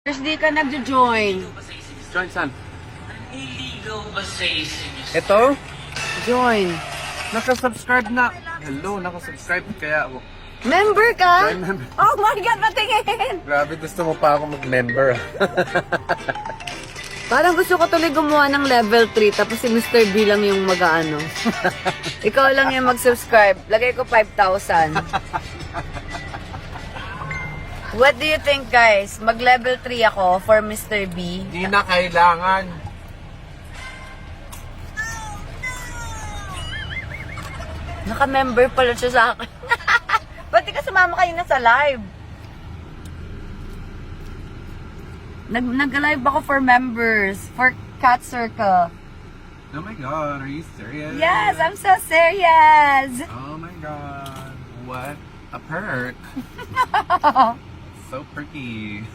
First di ka nagjo-join. Join saan? Naniligaw ba sa inyo? Ito? Join. Nakasubscribe na. Hello, nakasubscribe kaya ako. Member ka? Join member. Oh my God, patingin! Grabe, gusto mo pa ako mag-member. Parang gusto ko tuloy gumawa ng level 3 tapos si Mr. B lang yung mag-ano. Ikaw lang yung mag-subscribe. Lagay ko 5,000. What do you think, guys? Mag-level 3 ako for Mr. B. Hindi na kailangan. Naka-member pala siya sa akin. Ba't di ka sumama kayo na sa live? Nag-live ako for members, for Cat Circle. Oh my God, are you serious? Yes, I'm so serious. Oh my God, what a perk. So perky.